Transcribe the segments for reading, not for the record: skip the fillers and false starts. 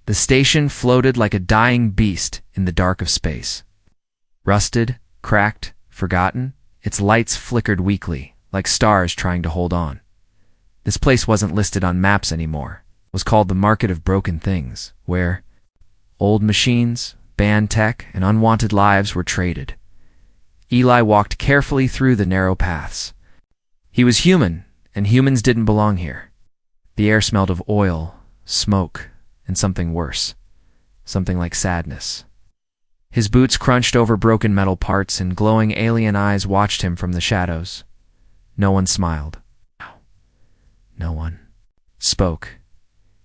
The station floated like a dying beast in the dark of space. Rusted, cracked, forgotten, its lights flickered weakly, like stars trying to hold on. This place wasn't listed on maps anymore. It was called the Market of Broken Things, where old machines, banned tech, and unwanted lives were traded. Eli walked carefully through the narrow paths. He was human, and humans didn't belong here. The air smelled of oil, smoke, and something worse, something like sadness. His boots crunched over broken metal parts, and glowing alien eyes watched him from the shadows. No one smiled. No one spoke.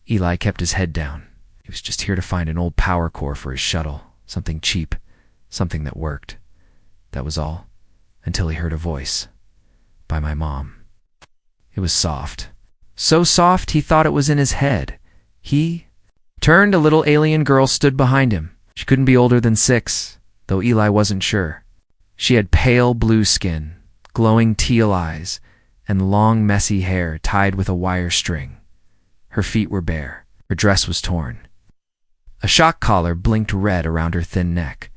Eli kept his head down. He was just here to find an old power core for his shuttle, something cheap, something that worked. That was all, until he heard a voice. By my mom. It was soft. So soft he thought it was in his head. He turned. A little alien girl stood behind him. She couldn't be older than 6, though Eli wasn't sure. She had pale blue skin, glowing teal eyes, and long messy hair tied with a wire string. Her feet were bare. Her dress was torn. A shock collar blinked red around her thin neck.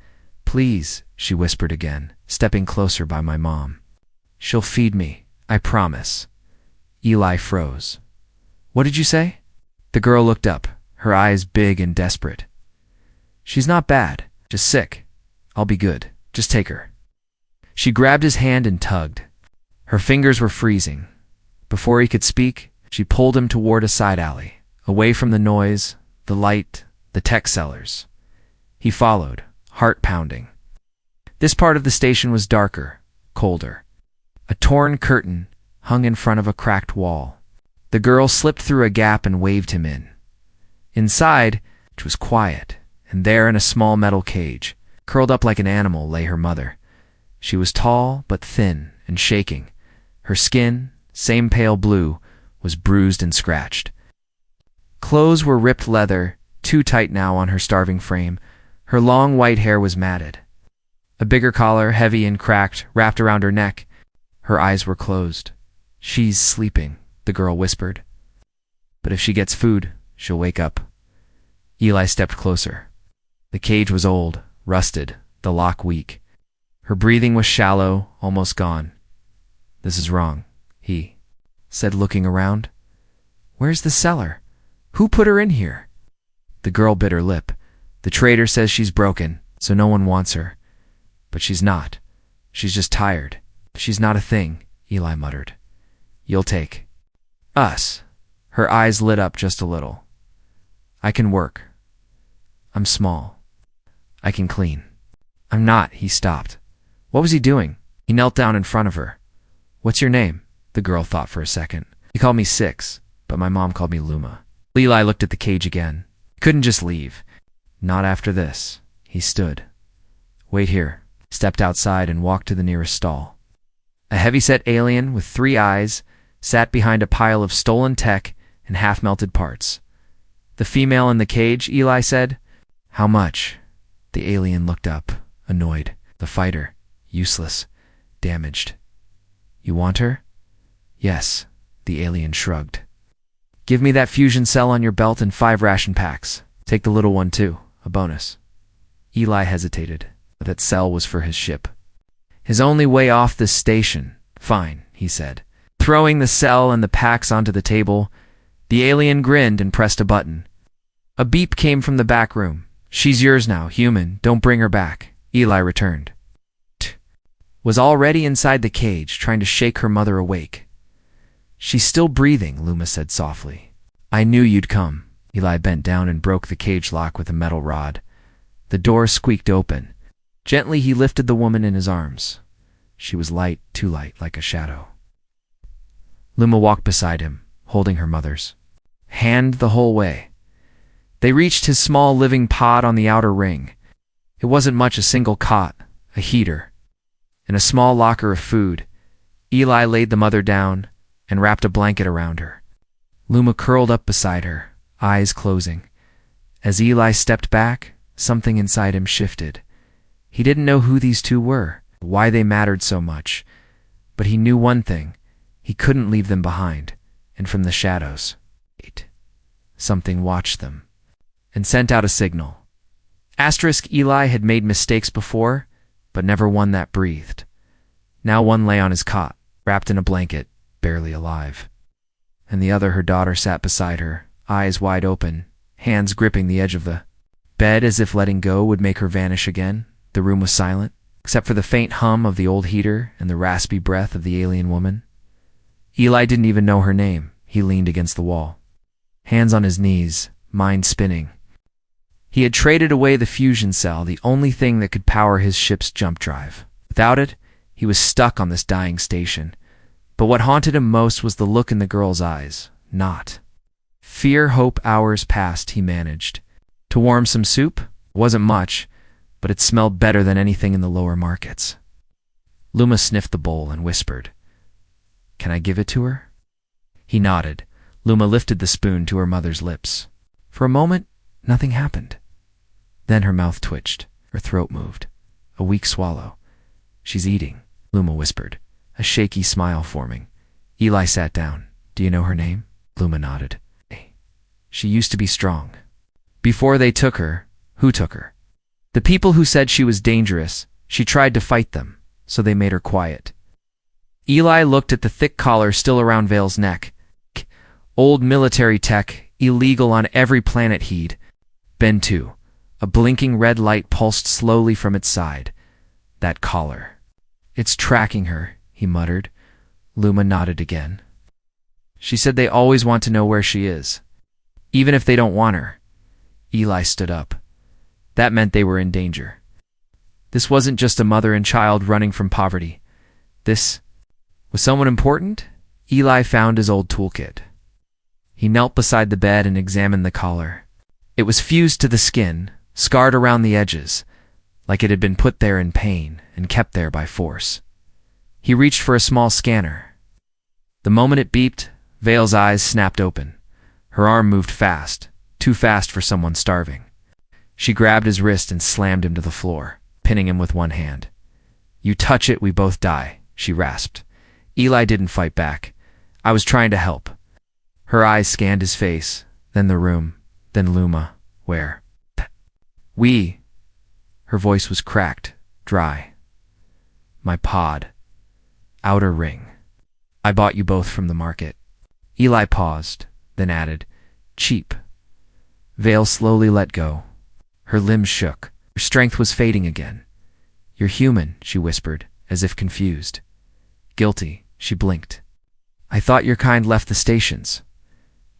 Please, she whispered again, stepping closer by my mom. She'll feed me, I promise. Eli froze. What did you say? The girl looked up, her eyes big and desperate. She's not bad, just sick. I'll be good. Just take her. She grabbed his hand and tugged. Her fingers were freezing. Before he could speak, she pulled him toward a side alley, away from the noise, the light, the tech sellers. He followed, heart pounding. This part of the station was darker, colder. A torn curtain hung in front of a cracked wall. The girl slipped through a gap and waved him in. Inside, it was quiet, and there in a small metal cage, curled up like an animal, lay her mother. She was tall but thin and shaking. Her skin, same pale blue, was bruised and scratched. Clothes were ripped leather, too tight now on her starving frame. Her long white hair was matted. A bigger collar, heavy and cracked, wrapped around her neck. Her eyes were closed. She's sleeping, the girl whispered. But if she gets food, she'll wake up. Eli stepped closer. The cage was old, rusted, the lock weak. Her breathing was shallow, almost gone. This is wrong, he said, looking around. Where's the cellar? Who put her in here? The girl bit her lip. The trader says she's broken, so no one wants her. But she's not. She's just tired. She's not a thing, Eli muttered. You'll take us. Her eyes lit up just a little. I can work. I'm small. I can clean. I'm not, he stopped. What was he doing? He knelt down in front of her. What's your name? The girl thought for a second. He called me Six, but my mom called me Luma. Eli looked at the cage again. He couldn't just leave. Not after this. He stood. Wait here. Stepped outside and walked to the nearest stall. A heavy-set alien with 3 eyes sat behind a pile of stolen tech and half-melted parts. The female in the cage, Eli said. How much? The alien looked up, annoyed. The fighter. Useless. Damaged. You want her? Yes, the alien shrugged. Give me that fusion cell on your belt and 5 ration packs. Take the little one too, a bonus. Eli hesitated, but that cell was for his ship. His only way off this station. Fine, he said. Throwing the cell and the packs onto the table, the alien grinned and pressed a button. A beep came from the back room. She's yours now, human. Don't bring her back. Eli returned. Was already inside the cage, trying to shake her mother awake. She's still breathing, Luma said softly. I knew you'd come. Eli bent down and broke the cage lock with a metal rod. The door squeaked open. Gently he lifted the woman in his arms. She was light, too light, like a shadow. Luma walked beside him, holding her mother's hand the whole way. They reached his small living pod on the outer ring. It wasn't much, a single cot, a heater, and a small locker of food. Eli laid the mother down and wrapped a blanket around her. Luma curled up beside her, eyes closing. As Eli stepped back, something inside him shifted. He didn't know who these two were, why they mattered so much, but he knew one thing. He couldn't leave them behind, and from the shadows, something watched them. and sent out a signal. Eli had made mistakes before, but never one that breathed. Now one lay on his cot, wrapped in a blanket, barely alive. And the other, her daughter, sat beside her, eyes wide open, hands gripping the edge of the bed as if letting go would make her vanish again. The room was silent, except for the faint hum of the old heater and the raspy breath of the alien woman. Eli didn't even know her name. He leaned against the wall, hands on his knees, mind spinning. He had traded away the fusion cell, the only thing that could power his ship's jump drive. Without it, he was stuck on this dying station. But what haunted him most was the look in the girl's eyes. Not fear. Hope. Hours passed, he managed to warm some soup. It wasn't much, but it smelled better than anything in the lower markets. Luma sniffed the bowl and whispered, "Can I give it to her?" He nodded. Luma lifted the spoon to her mother's lips. For a moment, nothing happened. Then her mouth twitched, her throat moved. A weak swallow. "She's eating," Luma whispered, a shaky smile forming. Eli sat down. "Do you know her name?" Luma nodded. "She used to be strong. Before they took her, who took her? The people who said she was dangerous. She tried to fight them, so they made her quiet." Eli looked at the thick collar still around Vale's neck. Old military tech, illegal on every planet he'd been to. A blinking red light pulsed slowly from its side. That collar. "It's tracking her," he muttered. Luma nodded again. "She said they always want to know where she is, even if they don't want her." Eli stood up. That meant they were in danger. This wasn't just a mother and child running from poverty. This was someone important. Eli found his old toolkit. He knelt beside the bed and examined the collar. It was fused to the skin, scarred around the edges, like it had been put there in pain and kept there by force. He reached for a small scanner. The moment it beeped, Vale's eyes snapped open. Her arm moved fast, too fast for someone starving. She grabbed his wrist and slammed him to the floor, pinning him with one hand. "You touch it, we both die," she rasped. Eli didn't fight back. "I was trying to help." Her eyes scanned his face, then the room, then Luma. "Where?" "We." Her voice was cracked, dry. "My pod. Outer ring. I bought you both from the market." Eli paused, then added, "Cheap." Vale slowly let go. Her limbs shook. Her strength was fading again. "You're human," she whispered, as if confused. "Guilty." She blinked. "I thought your kind left the stations."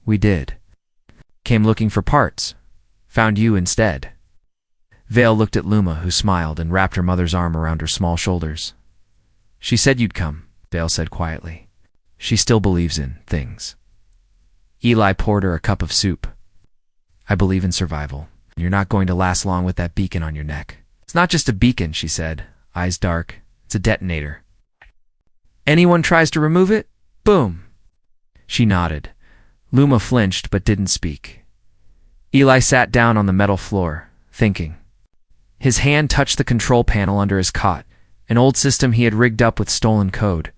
"We did. Came looking for parts. Found you instead." Vale looked at Luma, who smiled and wrapped her mother's arm around her small shoulders. "She said you'd come," Vale said quietly. "She still believes in things." Eli poured her a cup of soup. "I believe in survival. You're not going to last long with that beacon on your neck." "It's not just a beacon," she said, eyes dark. "It's a detonator. Anyone tries to remove it, boom." She nodded. Luma flinched but didn't speak. Eli sat down on the metal floor, thinking. His hand touched the control panel under his cot, an old system he had rigged up with stolen code.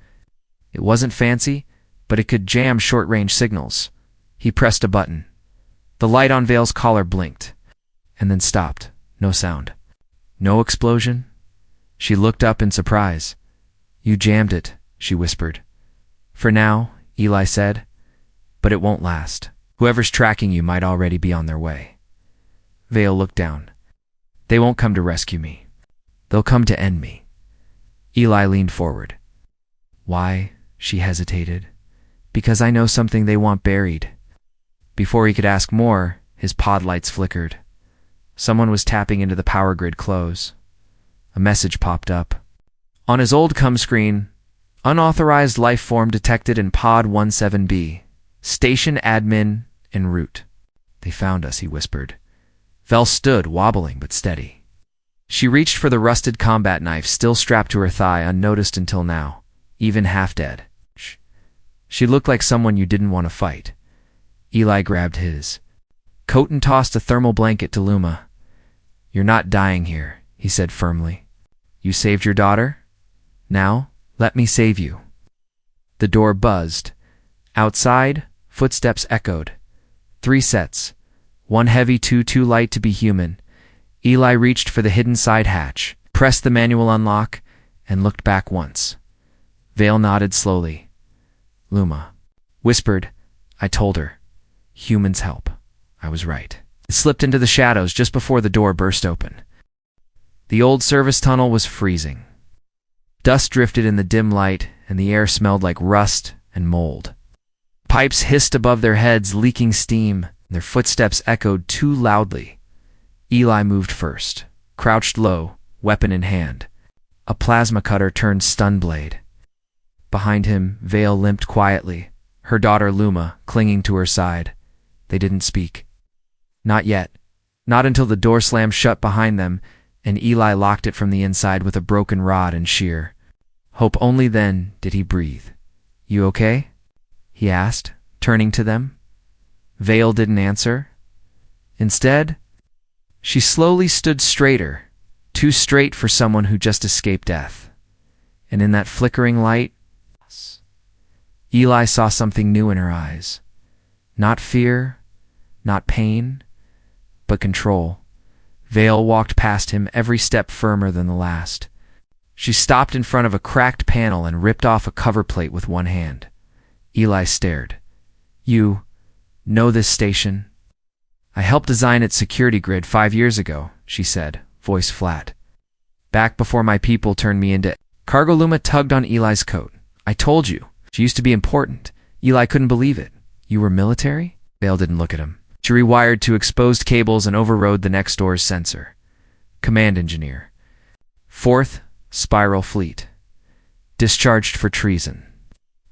It wasn't fancy, but it could jam short-range signals. He pressed a button. The light on Vale's collar blinked, and then stopped. No sound. No explosion. She looked up in surprise. "You jammed it," she whispered. "For now," Eli said, "but it won't last. Whoever's tracking you might already be on their way." Vale looked down. "They won't come to rescue me. They'll come to end me." Eli leaned forward. "Why?" she hesitated. "Because I know something they want buried." Before he could ask more, his pod lights flickered. Someone was tapping into the power grid close. A message popped up. On his old com screen, "Unauthorized life form detected in pod 17B. Station admin en route." "They found us," he whispered. Vel stood, wobbling but steady. She reached for the rusted combat knife still strapped to her thigh, unnoticed until now, even half dead. She looked like someone you didn't want to fight. Eli grabbed his coat and tossed a thermal blanket to Luma. "You're not dying here," he said firmly. "You saved your daughter? Now, let me save you." The door buzzed. Outside, footsteps echoed. 3 sets. One heavy, two too light to be human. Eli reached for the hidden side hatch, pressed the manual unlock, and looked back once. Vale nodded slowly. Luma. Whispered, I told her. Humans help. I was right. It slipped into the shadows just before the door burst open. The old service tunnel was freezing. Dust drifted in the dim light, and the air smelled like rust and mold. Pipes hissed above their heads, leaking steam. Their footsteps echoed too loudly. Eli moved first, crouched low, weapon in hand. A plasma cutter turned stun blade. Behind him, Vale limped quietly, her daughter Luma clinging to her side. They didn't speak. Not yet. Not until the door slammed shut behind them, and Eli locked it from the inside with a broken rod and shear. Hope only then did he breathe. You okay? He asked, turning to them. Vale didn't answer. Instead, she slowly stood straighter, too straight for someone who just escaped death. And in that flickering light, Eli saw something new in her eyes. Not fear, not pain, but control. Vale walked past him, every step firmer than the last. She stopped in front of a cracked panel and ripped off a cover plate with one hand. Eli stared. You know this station? I helped design its security grid 5 years ago, she said, voice flat. Back before my people turned me into... Cargo Luma tugged on Eli's coat. I told you. She used to be important. Eli couldn't believe it. You were military? Vale didn't look at him. She rewired to exposed cables and overrode the next door's sensor. Command engineer. 4th Spiral Fleet. Discharged for treason.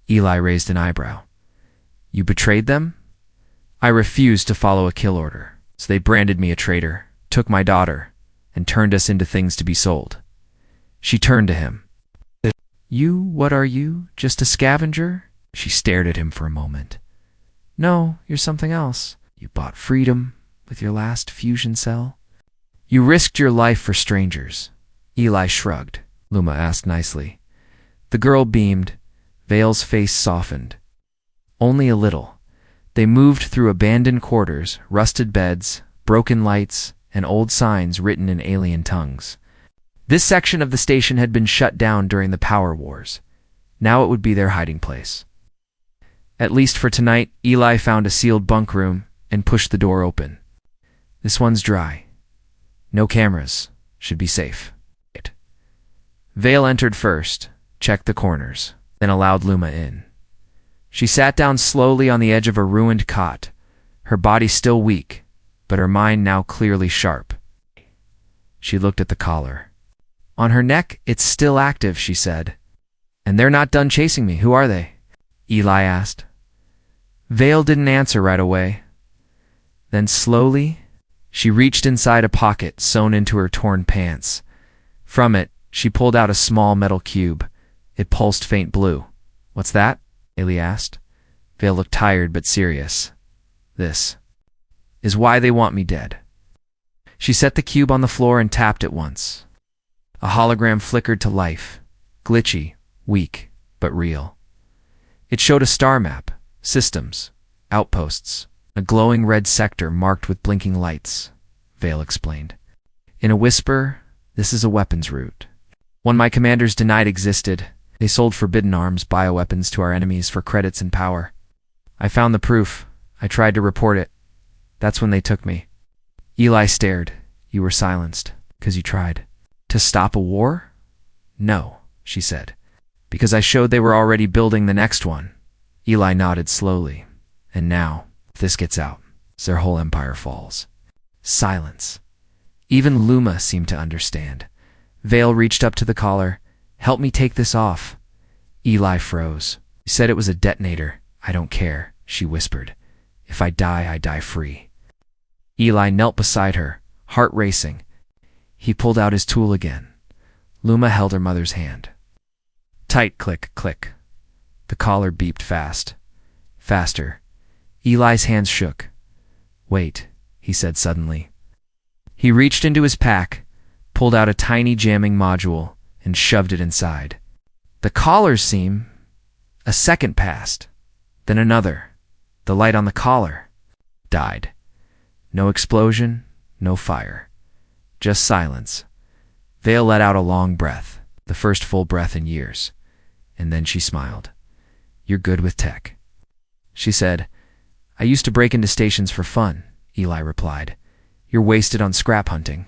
Eli raised an eyebrow. You betrayed them? I refused to follow a kill order, so they branded me a traitor, took my daughter, and turned us into things to be sold. She turned to him. You, what are you? Just a scavenger? She stared at him for a moment. No, you're something else. You bought freedom with your last fusion cell. You risked your life for strangers. Eli shrugged. Luma asked nicely. The girl beamed. Vale's face softened. Only a little. They moved through abandoned quarters, rusted beds, broken lights, and old signs written in alien tongues. This section of the station had been shut down during the Power Wars. Now it would be their hiding place. At least for tonight, Eli found a sealed bunk room and pushed the door open. This one's dry. No cameras. Should be safe. Vale entered first, checked the corners, then allowed Luma in. She sat down slowly on the edge of a ruined cot, her body still weak, but her mind now clearly sharp. She looked at the collar. On her neck, it's still active, she said. And they're not done chasing me. Who are they? Eli asked. Vale didn't answer right away. Then slowly, she reached inside a pocket sewn into her torn pants. From it, she pulled out a small metal cube. It pulsed faint blue. What's that? Eli asked. Vale looked tired but serious. This is why they want me dead. She set the cube on the floor and tapped it once. A hologram flickered to life, glitchy, weak, but real. It showed a star map, systems, outposts, a glowing red sector marked with blinking lights, Vale explained. In a whisper, this is a weapons route. One my commanders denied existed. They sold forbidden arms, bioweapons to our enemies for credits and power. I found the proof. I tried to report it. That's when they took me. Eli stared. You were silenced, because you tried. To stop a war? No, she said. Because I showed they were already building the next one. Eli nodded slowly. And now, if this gets out, their whole empire falls. Silence. Even Luma seemed to understand. Vale reached up to the collar. Help me take this off. Eli froze. You said it was a detonator. I don't care, she whispered. If I die free. Eli knelt beside her, heart racing. He pulled out his tool again. Luma held her mother's hand. Tight click, click. The collar beeped fast. Faster. Eli's hands shook. Wait, he said suddenly. He reached into his pack, pulled out a tiny jamming module, and shoved it inside. The collar seam. A second passed. Then another. The light on the collar died. No explosion, no fire. Just silence. Vale let out a long breath, the first full breath in years. And then she smiled. "You're good with tech." She said, "I used to break into stations for fun," Eli replied. "You're wasted on scrap hunting."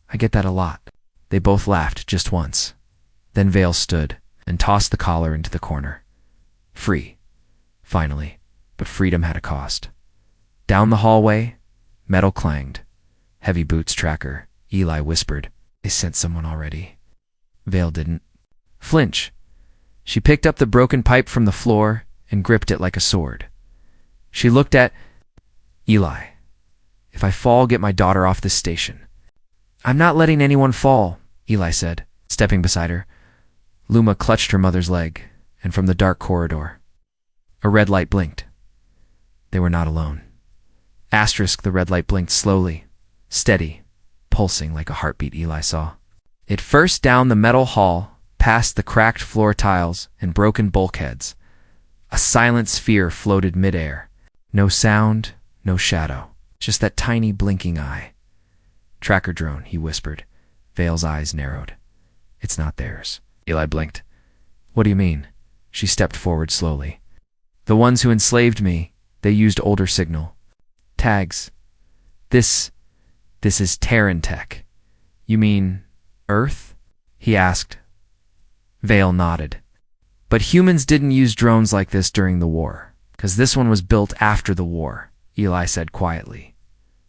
"I get that a lot." They both laughed just once. Then Vale stood and tossed the collar into the corner. Free. Finally. But freedom had a cost. Down the hallway, metal clanged. "Heavy boots, Tracker," Eli whispered. "They sent someone already." Vale didn't flinch. She picked up the broken pipe from the floor and gripped it like a sword. She looked at Eli. "If I fall, get my daughter off this station." "I'm not letting anyone fall," Eli said, stepping beside her. Luma clutched her mother's leg, and from the dark corridor, a red light blinked. They were not alone. The red light blinked slowly, steady, pulsing like a heartbeat Eli saw. It first down the metal hall, past the cracked floor tiles and broken bulkheads. A silent sphere floated midair. No sound, no shadow, just that tiny blinking eye. "Tracker drone," he whispered. Vale's eyes narrowed. "It's not theirs." Eli blinked. "What do you mean?" She stepped forward slowly. "The ones who enslaved me, they used older signal. Tags. This is Terran tech." "You mean Earth?" he asked. Vale nodded. "But humans didn't use drones like this during the war, 'cause this one was built after the war," Eli said quietly.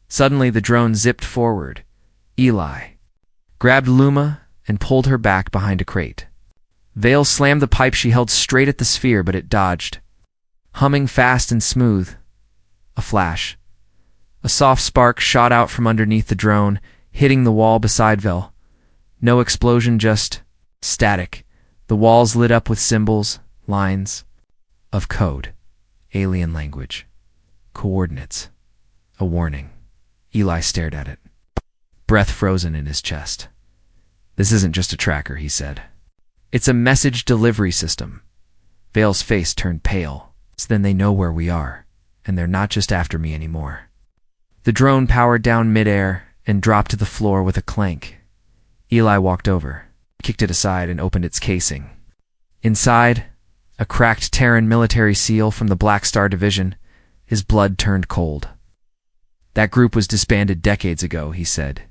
Suddenly the drone zipped forward. Eli grabbed Luma and pulled her back behind a crate. Vale slammed the pipe she held straight at the sphere, but it dodged. Humming fast and smooth. A flash. A soft spark shot out from underneath the drone, hitting the wall beside Vale. No explosion, just static. The walls lit up with symbols, lines of code. Alien language. Coordinates. A warning. Eli stared at it, breath frozen in his chest. "This isn't just a tracker," he said. "It's a message delivery system." Vale's face turned pale. "So then they know where we are, and they're not just after me anymore." The drone powered down midair and dropped to the floor with a clank. Eli walked over, kicked it aside, and opened its casing. Inside, a cracked Terran military seal from the Black Star Division. His blood turned cold. "That group was disbanded decades ago," he said.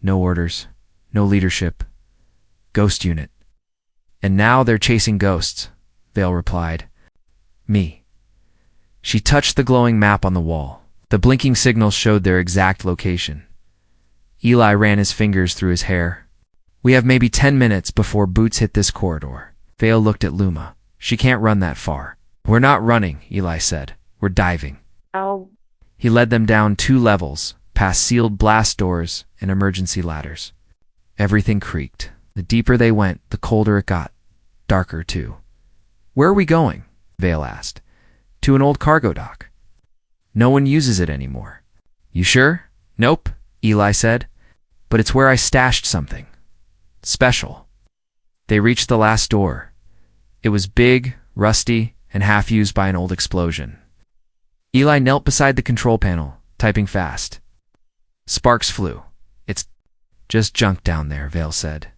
"No orders, no leadership. Ghost unit." "And now they're chasing ghosts," Vale replied. "Me." She touched the glowing map on the wall. The blinking signals showed their exact location. Eli ran his fingers through his hair. "We have maybe 10 minutes before boots hit this corridor." Vale looked at Luma. "She can't run that far." "We're not running," Eli said. "We're diving." Oh. He led them down 2 levels, past sealed blast doors and emergency ladders. Everything creaked. The deeper they went, the colder it got. Darker, too. "Where are we going?" Vale asked. "To an old cargo dock." "No one uses it anymore." "You sure?" "Nope," Eli said. "But it's where I stashed something special." They reached the last door. It was big, rusty, and half used by an old explosion. Eli knelt beside the control panel, typing fast. Sparks flew. "It's just junk down there," Vale said.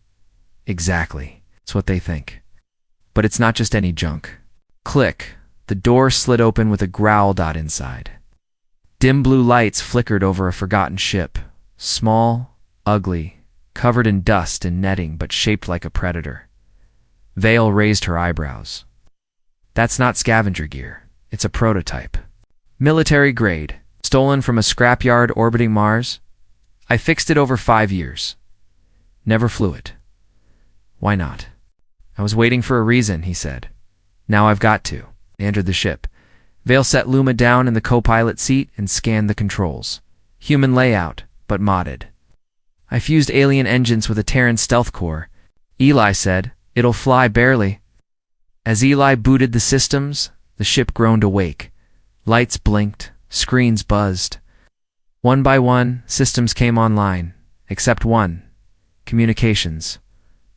"Exactly. It's what they think. But it's not just any junk." Click. The door slid open with a growl dot inside. Dim blue lights flickered over a forgotten ship. Small, ugly, covered in dust and netting, but shaped like a predator. Vale raised her eyebrows. "That's not scavenger gear. It's a prototype. Military grade, stolen from a scrapyard orbiting Mars. I fixed it over 5 years. Never flew it." "Why not?" "I was waiting for a reason," he said. "Now I've got to." They entered the ship. Vale set Luma down in the co-pilot seat and scanned the controls. Human layout, but modded. "I fused alien engines with a Terran stealth core," Eli said. "It'll fly barely." As Eli booted the systems, the ship groaned awake. Lights blinked, screens buzzed. One by one, systems came online, except one. Communications.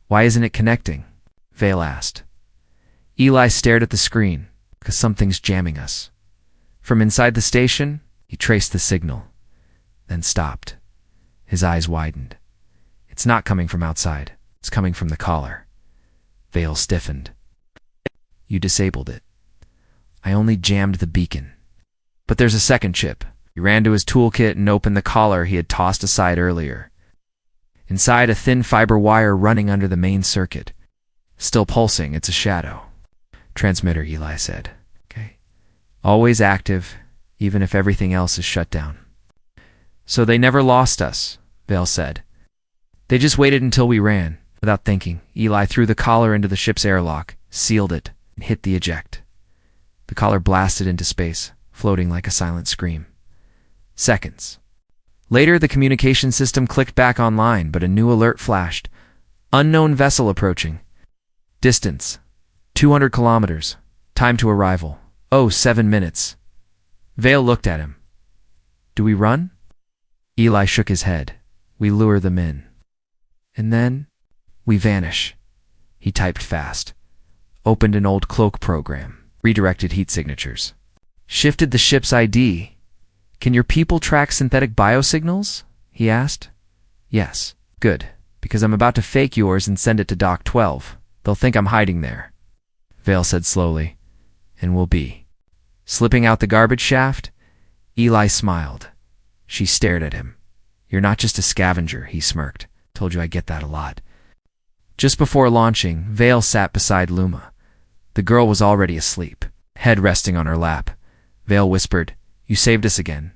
"Why isn't it connecting?" Vale asked. Eli stared at the screen. "'Cause something's jamming us." From inside the station, he traced the signal. then stopped. His eyes widened. It's not coming from outside. It's coming from the collar. Vale stiffened. You disabled it. I only jammed the beacon. But there's a second chip. He ran to his toolkit and opened the collar he had tossed aside earlier. Inside, a thin fiber wire running under the main circuit. Still pulsing, it's a shadow. Transmitter, Eli said. Okay. Always active, even if everything else is shut down. So they never lost us, Vale said. They just waited until we ran. Without thinking, Eli threw the collar into the ship's airlock, sealed it, and hit the eject. The collar blasted into space, floating like a silent scream. Seconds. Later, the communication system clicked back online, but a new alert flashed. Unknown vessel approaching. Distance, 200 kilometers. Time to arrival, 7 minutes. Vale looked at him. Do we run? Eli shook his head. We lure them in. And then, we vanish. He typed fast. Opened an old cloak program. Redirected heat signatures. Shifted the ship's ID. Can your people track synthetic biosignals? He asked. Yes. Good. Because I'm about to fake yours and send it to Dock 12. They'll think I'm hiding there. Vale said slowly. And will be. Slipping out the garbage shaft? Eli smiled. She stared at him. You're not just a scavenger, he smirked. Told you I get that a lot. Just before launching, Vale sat beside Luma. The girl was already asleep, head resting on her lap. Vale whispered, You saved us again.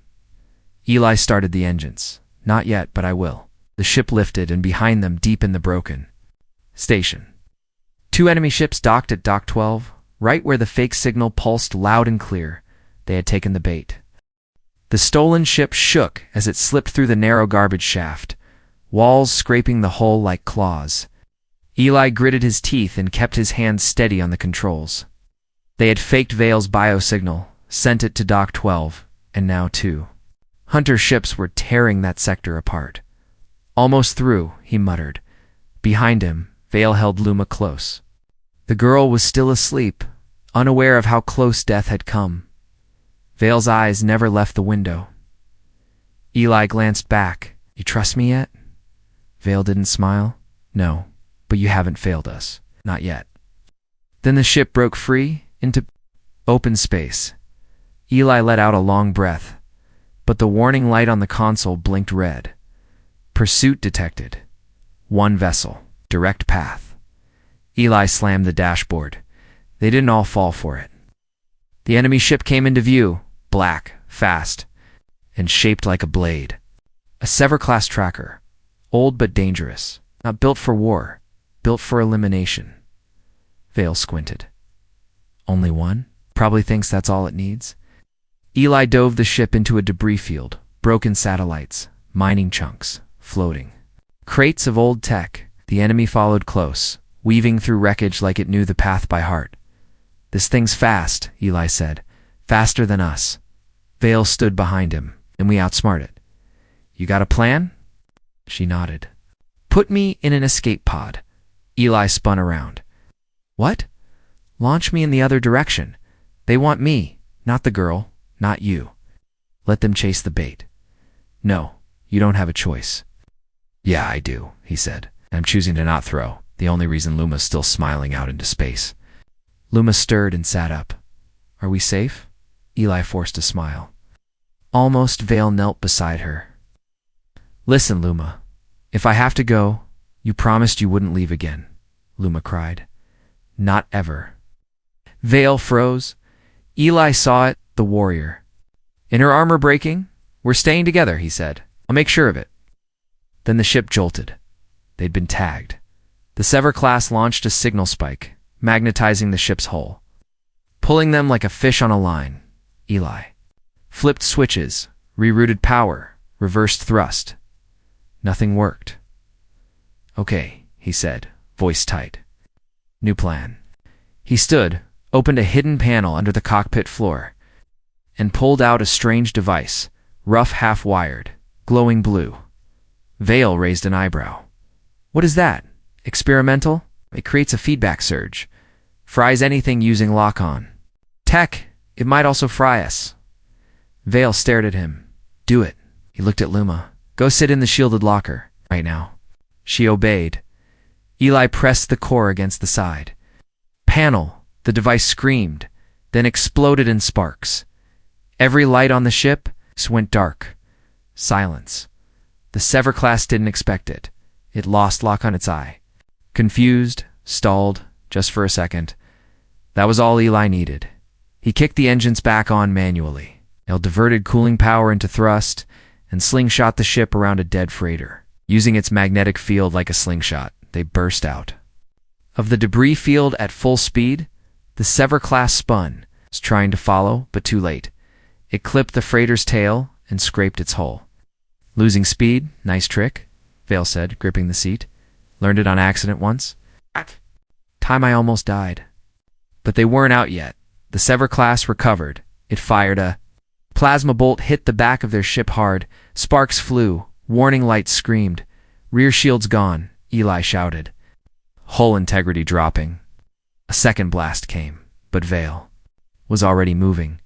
Eli started the engines. Not yet, but I will. The ship lifted, and behind them, deep in the broken station. 2 enemy ships docked at Dock 12, right where the fake signal pulsed loud and clear. They had taken the bait. The stolen ship shook as it slipped through the narrow garbage shaft, walls scraping the hull like claws. Eli gritted his teeth and kept his hands steady on the controls. They had faked Vale's biosignal, sent it to Dock 12, and now 2 Hunter ships were tearing that sector apart. Almost through, he muttered. Behind him, Vale held Luma close. The girl was still asleep, unaware of how close death had come. Vale's eyes never left the window. Eli glanced back. You trust me yet? Vale didn't smile. No, but you haven't failed us. Not yet. Then the ship broke free into open space. Eli let out a long breath, but the warning light on the console blinked red. Pursuit detected. 1 vessel. Direct path. Eli slammed the dashboard. They didn't all fall for it. The enemy ship came into view, black, fast, and shaped like a blade. A Sever-class tracker. Old but dangerous. Not built for war. Built for elimination. Vale squinted. Only 1? Probably thinks that's all it needs. Eli dove the ship into a debris field. Broken satellites. Mining chunks. Floating. Crates of old tech. The enemy followed close, weaving through wreckage like it knew the path by heart. This thing's fast, Eli said. Faster than us. Vale stood behind him, and we outsmart it. You got a plan? She nodded. Put me in an escape pod. Eli spun around. What? Launch me in the other direction. They want me, not the girl, not you. Let them chase the bait. No, you don't have a choice. Yeah, I do, he said. I'm choosing to not throw, the only reason Luma's still smiling out into space. Luma stirred and sat up. Are we safe? Eli forced a smile. Almost Vale knelt beside her. Listen, Luma. If I have to go, you promised you wouldn't leave again, Luma cried. Not ever. Vale froze. Eli saw it, the warrior. In her armor breaking? We're staying together, he said. I'll make sure of it. Then the ship jolted. They'd been tagged. The Sever-class launched a signal spike, magnetizing the ship's hull. Pulling them like a fish on a line. Eli flipped switches, rerouted power, reversed thrust. Nothing worked. Okay, he said, voice tight. New plan. He stood, opened a hidden panel under the cockpit floor, and pulled out a strange device, rough half-wired, glowing blue. Vale raised an eyebrow. What is that? Experimental? It creates a feedback surge. Fries anything using lock-on. Tech, it might also fry us. Vale stared at him. Do it. He looked at Luma. Go sit in the shielded locker, right now. She obeyed. Eli pressed the core against the side. Panel, the device screamed, then exploded in sparks. Every light on the ship went dark. Silence. The Sever class didn't expect it. It lost lock on its eye. Confused, stalled, just for a second. That was all Eli needed. He kicked the engines back on manually. He diverted cooling power into thrust and slingshot the ship around a dead freighter. Using its magnetic field like a slingshot, they burst out. Of the debris field at full speed, the Sever class spun, trying to follow, but too late. It clipped the freighter's tail and scraped its hull. Losing speed? Nice trick, Vale said, gripping the seat. Learned it on accident once. Time I almost died. But they weren't out yet. The Sever class recovered. It fired a plasma bolt hit the back of their ship hard. Sparks flew. Warning lights screamed. Rear shields gone, Eli shouted. Hull integrity dropping. A second blast came, but Vale was already moving.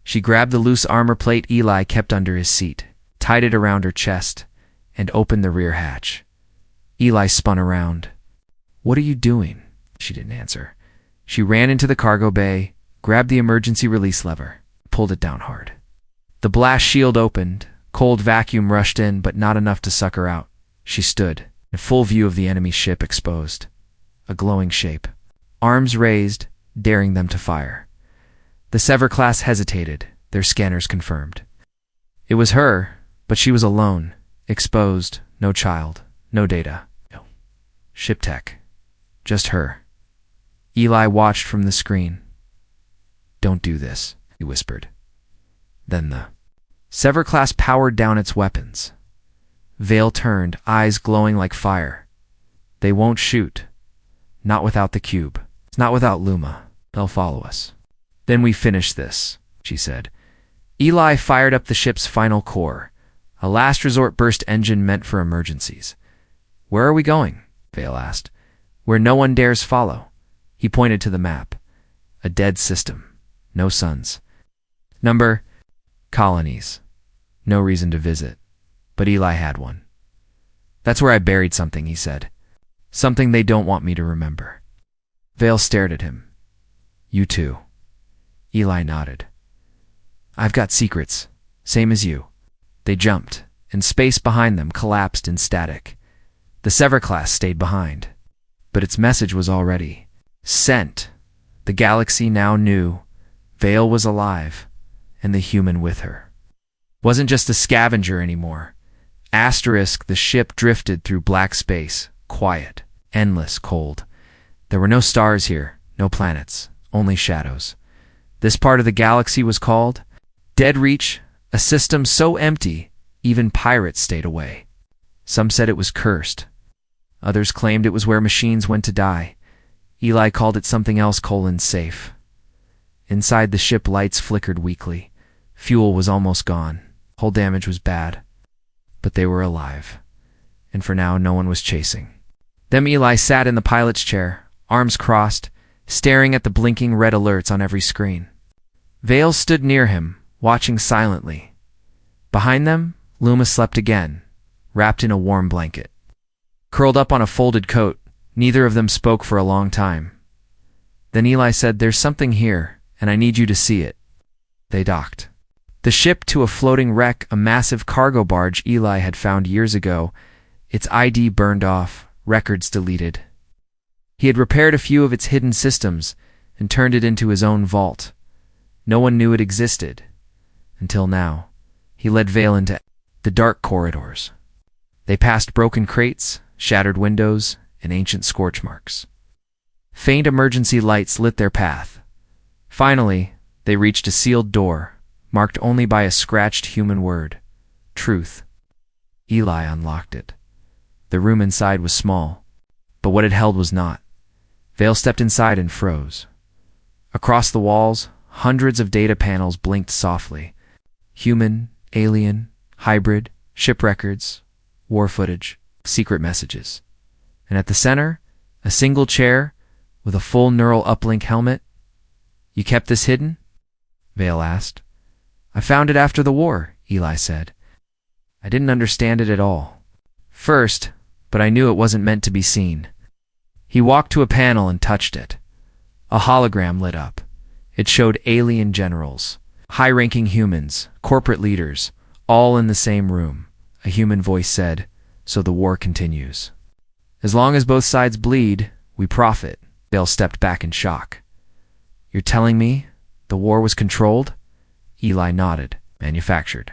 She grabbed the loose armor plate Eli kept under his seat, tied it around her chest, and opened the rear hatch. Eli spun around. What are you doing? She didn't answer. She ran into the cargo bay, grabbed the emergency release lever, pulled it down hard. The blast shield opened. Cold vacuum rushed in, but not enough to suck her out. She stood, in full view of the enemy ship exposed. A glowing shape. Arms raised, daring them to fire. The Sever class hesitated, their scanners confirmed. It was her, but she was alone, exposed, no child, no data. No. Ship tech. Just her. Eli watched from the screen. Don't do this, he whispered. Then the Sever class powered down its weapons. Vale turned, eyes glowing like fire. They won't shoot. Not without the cube. Not without Luma. They'll follow us. Then we finish this, she said. Eli fired up the ship's final core, a last resort burst engine meant for emergencies. Where are we going? Vale asked. Where no one dares follow. He pointed to the map. A dead system. No suns. Number: colonies. No reason to visit. But Eli had one. That's where I buried something, he said. Something they don't want me to remember. Vale stared at him. You too. Eli nodded. I've got secrets, same as you. They jumped, and space behind them collapsed in static. The Sever class stayed behind. But its message was already sent. The galaxy now knew Vale was alive, and the human with her. Wasn't just a scavenger anymore. Asterisk, the ship drifted through black space, quiet, endless, cold. There were no stars here, no planets, only shadows. This part of the galaxy was called Dead Reach, a system so empty, even pirates stayed away. Some said it was cursed. Others claimed it was where machines went to die. Eli called it something else: safe. Inside the ship, lights flickered weakly. Fuel was almost gone. Hull damage was bad. But they were alive. And for now, no one was chasing them. Eli sat in the pilot's chair, arms crossed, staring at the blinking red alerts on every screen. Vale stood near him, watching silently. Behind them, Luma slept again, wrapped in a warm blanket. Curled up on a folded coat, neither of them spoke for a long time. Then Eli said, "There's something here, and I need you to see it." They docked. The ship to a floating wreck, a massive cargo barge Eli had found years ago, its ID burned off, records deleted. He had repaired a few of its hidden systems and turned it into his own vault. No one knew it existed. Until now, he led Vale into the dark corridors. They passed broken crates, shattered windows, and ancient scorch marks. Faint emergency lights lit their path. Finally, they reached a sealed door, marked only by a scratched human word: truth. Eli unlocked it. The room inside was small, but what it held was not. Vale stepped inside and froze. Across the walls, hundreds of data panels blinked softly. Human, alien, hybrid, ship records, war footage, secret messages. And at the center, a single chair with a full neural uplink helmet. "You kept this hidden?" Vale asked. "I found it after the war," Eli said. I didn't understand it at all. First, but I knew it wasn't meant to be seen. He walked to a panel and touched it. A hologram lit up. It showed alien generals, high-ranking humans, corporate leaders, all in the same room. A human voice said, "So the war continues. As long as both sides bleed, we profit." Vale stepped back in shock. "You're telling me the war was controlled?" Eli nodded. "Manufactured.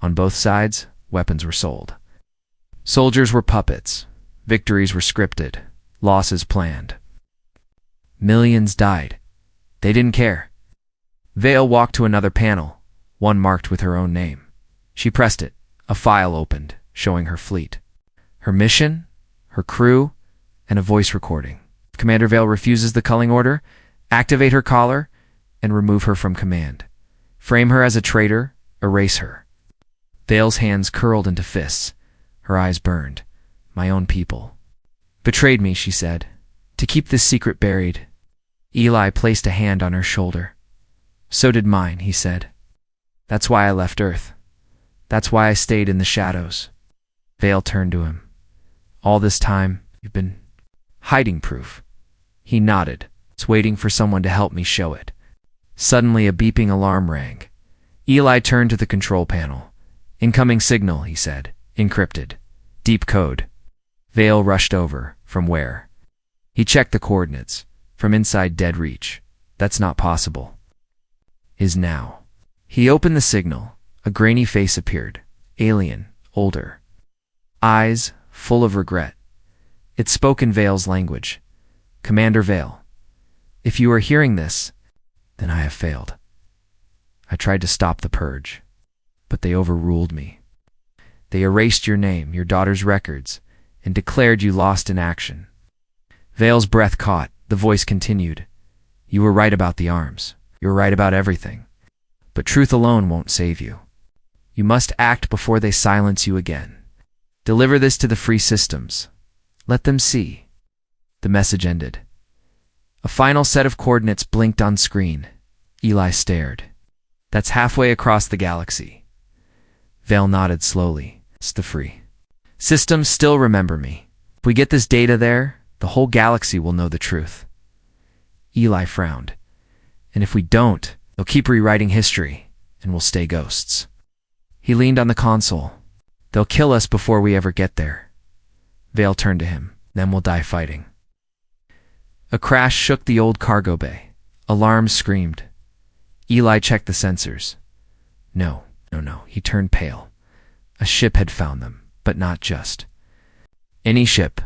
On both sides, weapons were sold. Soldiers were puppets. Victories were scripted. Losses planned. Millions died. They didn't care." Vale walked to another panel, one marked with her own name. She pressed it. A file opened, showing her fleet, her mission, her crew, and a voice recording. If Commander Vale refuses the culling order, activate her collar and remove her from command. Frame her as a traitor, erase her. Vale's hands curled into fists. Her eyes burned. "My own people betrayed me," she said, "to keep this secret buried." Eli placed a hand on her shoulder. "So did mine," he said. "That's why I left Earth. That's why I stayed in the shadows." Vale turned to him. "All this time, you've been hiding proof." He nodded. "It's waiting for someone to help me show it." Suddenly, a beeping alarm rang. Eli turned to the control panel. "Incoming signal," he said. "Encrypted. Deep code." Vale rushed over. "From where?" He checked the coordinates. "From inside dead reach." "That's not possible." "Is now." He opened the signal. A grainy face appeared. Alien, older. Eyes full of regret. It spoke in Vale's language. "Commander Vale, if you are hearing this, then I have failed. I tried to stop the purge, but they overruled me. They erased your name, your daughter's records, and declared you lost in action." Vale's breath caught. The voice continued. "You were right about the arms. You were right about everything. But truth alone won't save you. You must act before they silence you again. Deliver this to the free systems. Let them see." The message ended. A final set of coordinates blinked on screen. Eli stared. "That's halfway across the galaxy." Vale nodded slowly. "It's the free systems still remember me. If we get this data there, the whole galaxy will know the truth." Eli frowned. "And if we don't, they'll keep rewriting history, and we'll stay ghosts." He leaned on the console. "They'll kill us before we ever get there." Vale turned to him. "Then we'll die fighting." A crash shook the old cargo bay. Alarms screamed. Eli checked the sensors. No. He turned pale. A ship had found them, but not just any ship.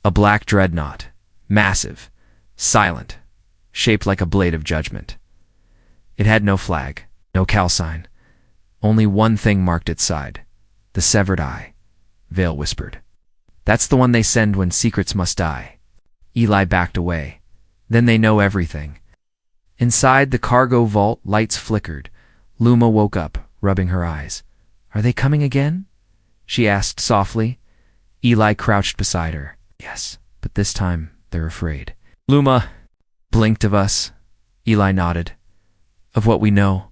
A black dreadnought. Massive. Silent. Shaped like a blade of judgment. It had no flag. No call sign. Only one thing marked its side. The severed eye. Vale whispered. "That's the one they send when secrets must die." Eli backed away. "Then they know everything." Inside the cargo vault, lights flickered. Luma woke up, rubbing her eyes. "Are they coming again?" she asked softly. Eli crouched beside her. "Yes, but this time they're afraid." Luma blinked. "Of us?" Eli nodded. "Of what we know."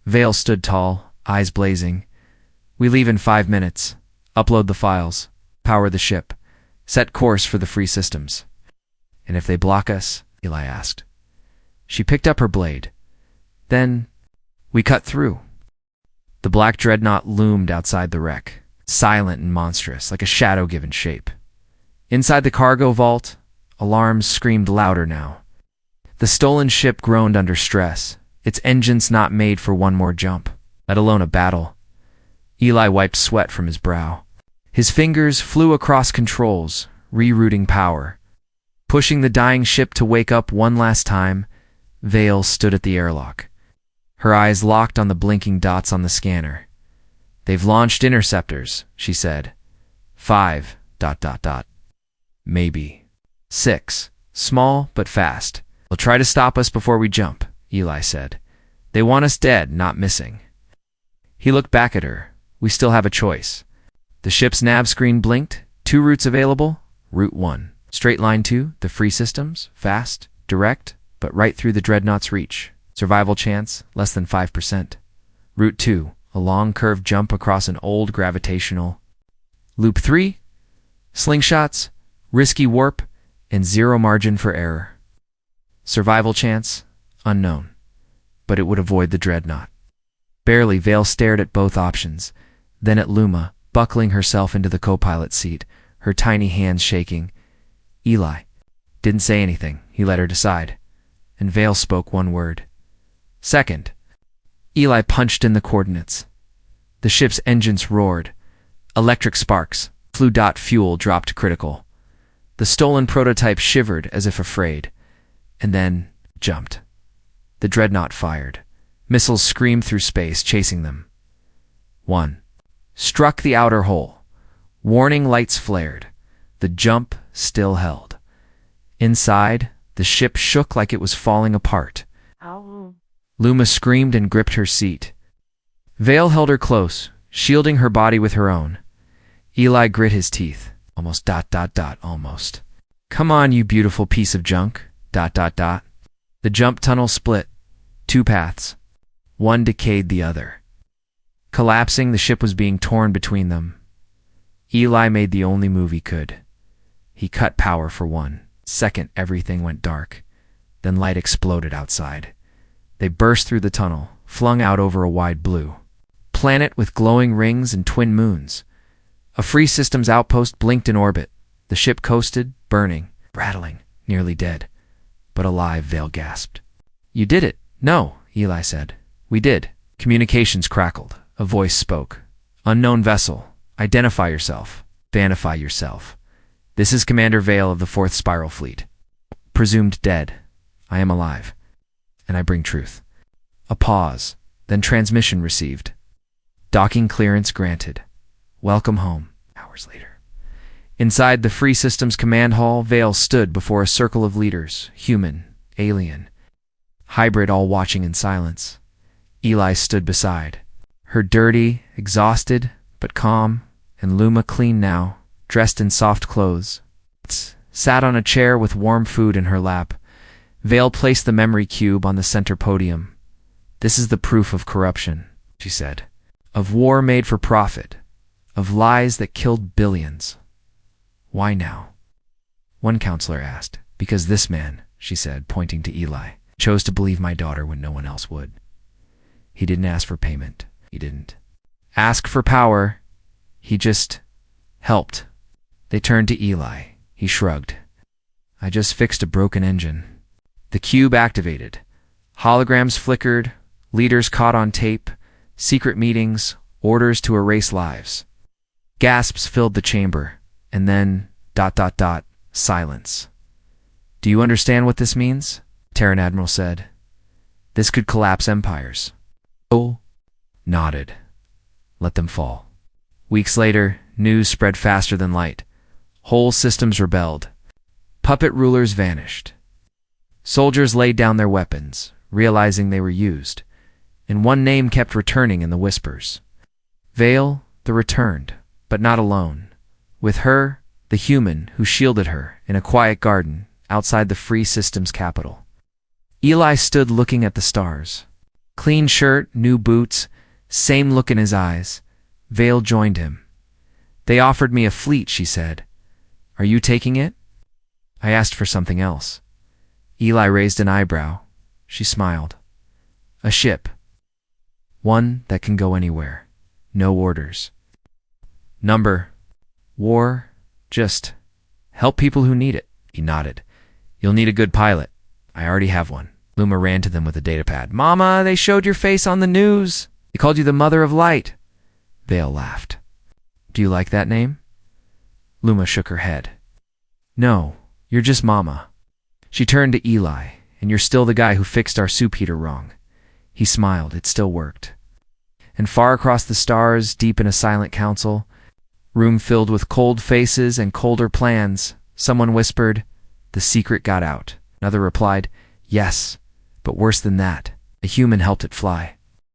Vale stood tall, eyes blazing. "We leave in 5 minutes. Upload the files. Power the ship. Set course for the free systems." "And if they block us?" Eli asked. She picked up her blade. "Then we cut through." The black dreadnought loomed outside the wreck, silent and monstrous, like a shadow given shape. Inside the cargo vault, alarms screamed louder now. The stolen ship groaned under stress, its engines not made for one more jump, let alone a battle. Eli wiped sweat from his brow. His fingers flew across controls, rerouting power. Pushing the dying ship to wake up one last time, Vale stood at the airlock. Her eyes locked on the blinking dots on the scanner. "They've launched interceptors," she said. 5... ... Maybe 6. Small but fast. "They'll try to stop us before we jump," Eli said. "They want us dead, not missing." He looked back at her. "We still have a choice." The ship's nav screen blinked. 2 routes available. Route 1. Straight line to the free systems. Fast, direct, but right through the dreadnought's reach. Survival chance, less than 5%. Route 2. a long curved jump across an old gravitational loop. 3. Slingshots, risky warp, and zero margin for error. Survival chance? Unknown. But it would avoid the dreadnought. Barely, Vale stared at both options, then at Luma, buckling herself into the co-pilot seat, her tiny hands shaking. Eli didn't say anything. He let her decide. And Vale spoke one word. Second. Eli punched in the coordinates. The ship's engines roared. Electric sparks flew. Fuel dropped critical. The stolen prototype shivered as if afraid, and then jumped. The dreadnought fired. Missiles screamed through space, chasing them. 1. Struck the outer hull. Warning lights flared. The jump still held. Inside, the ship shook like it was falling apart. Ow. Luma screamed and gripped her seat. Vale held her close, shielding her body with her own. Eli grit his teeth. Almost. Almost. Come on, you beautiful piece of junk. The jump tunnel split. 2 paths. One decayed the other. Collapsing, the ship was being torn between them. Eli made the only move he could. He cut power for 1 second. Everything went dark. Then light exploded outside. They burst through the tunnel, flung out over a wide blue planet with glowing rings and twin moons. A free systems outpost blinked in orbit. The ship coasted, burning, rattling, nearly dead. But alive, Vale gasped. You did it. No, Eli said. We did. Communications crackled. A voice spoke. Unknown vessel. Identify yourself. Vanify yourself. This is Commander Vale of the 4th Spiral Fleet. Presumed dead. I am alive. And I bring truth. A pause. Then transmission received. Docking clearance granted. Welcome home. Hours later. Inside the Free Systems Command Hall, Vale stood before a circle of leaders, human, alien, hybrid, all watching in silence. Eli stood beside. Her dirty, exhausted, but calm, and Luma, clean now, dressed in soft clothes, sat on a chair with warm food in her lap. Vale placed the memory cube on the center podium. This is the proof of corruption, she said. Of war made for profit. Of lies that killed billions. Why now? One counselor asked. Because this man, she said, pointing to Eli, chose to believe my daughter when no one else would. He didn't ask for payment. He didn't ask for power. He just helped. They turned to Eli. He shrugged. I just fixed a broken engine. The cube activated. Holograms flickered. Leaders caught on tape. Secret meetings. Orders to erase lives. Gasps filled the chamber. And then, silence. Do you understand what this means? Terran Admiral said. This could collapse empires. Oh, nodded. Let them fall. Weeks later, news spread faster than light. Whole systems rebelled. Puppet rulers vanished. Soldiers laid down their weapons, realizing they were used. And one name kept returning in the whispers. Vale, the returned, but not alone. With her, the human who shielded her in a quiet garden outside the Free Systems capital. Eli stood looking at the stars. Clean shirt, new boots, same look in his eyes. Vale joined him. They offered me a fleet, she said. Are you taking it? I asked for something else. Eli raised an eyebrow. She smiled. A ship. One that can go anywhere. No orders. Number. War. Just help people who need it. He nodded. You'll need a good pilot. I already have one. Luma ran to them with a datapad. Mama, they showed your face on the news. They called you the Mother of Light. Vale laughed. Do you like that name? Luma shook her head. No, you're just Mama. She turned to Eli. And you're still the guy who fixed our soup heater wrong. He smiled. It still worked. And far across the stars, deep in a silent council, room filled with cold faces and colder plans, someone whispered, the secret got out. Another replied, yes, but worse than that, a human helped it fly.